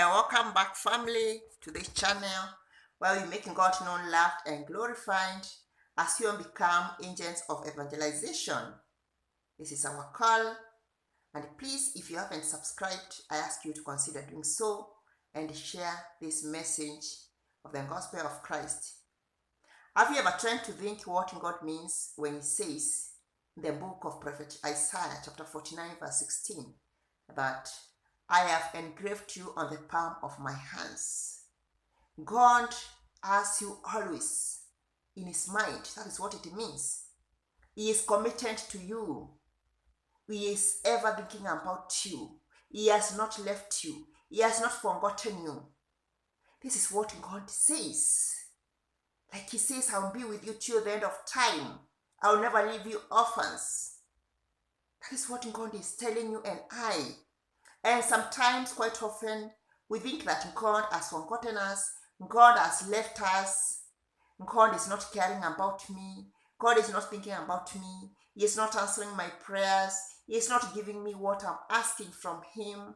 and welcome back, family, to this channel where we're making God known, loved, and glorified as humans become agents of evangelization. This is our call, and please, if you haven't subscribed, I ask you to consider doing so and share this message of the gospel of Christ. Have you ever tried to think what God means when He says in the book of Prophet Isaiah, chapter 49, verse 16, that I have engraved you on the palm of my hands? God has you always in His mind. That is what it means. He is committed to you. He is ever thinking about you. He has not left you. He has not forgotten you. This is what God says. Like He says, I'll be with you till the end of time. I'll never leave you orphans. That is what God is telling you and I. And sometimes, quite often, we think that God has forgotten us, God has left us, God is not caring about me, God is not thinking about me, He is not answering my prayers, He is not giving me what I'm asking from Him.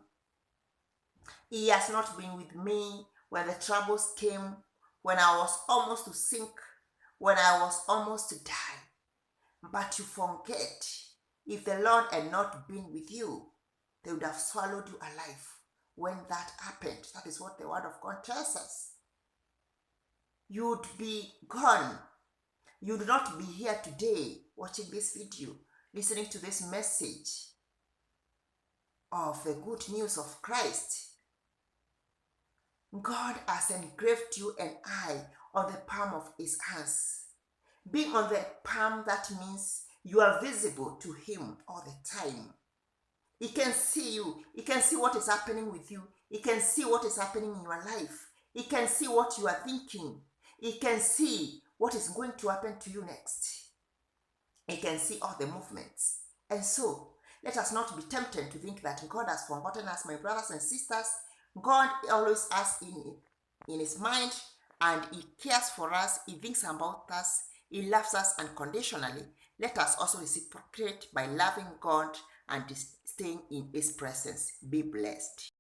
He has not been with me when the troubles came, when I was almost to sink, when I was almost to die. But you forget, if the Lord had not been with you, they would have swallowed you alive when that happened. That is what the word of God tells us. You'd be gone. You would not be here today watching this video, listening to this message of the good news of Christ. God has engraved you and I on the palm of His hands. Being on the palm, that means you are visible to Him all the time. He can see you. He can see what is happening with you. He can see what is happening in your life. He can see what you are thinking. He can see what is going to happen to you next. He can see all the movements. And so, let us not be tempted to think that God has forgotten us, my brothers and sisters. God always has in His mind, and He cares for us. He thinks about us. He loves us unconditionally. Let us also reciprocate by loving God and staying in His presence. Be blessed.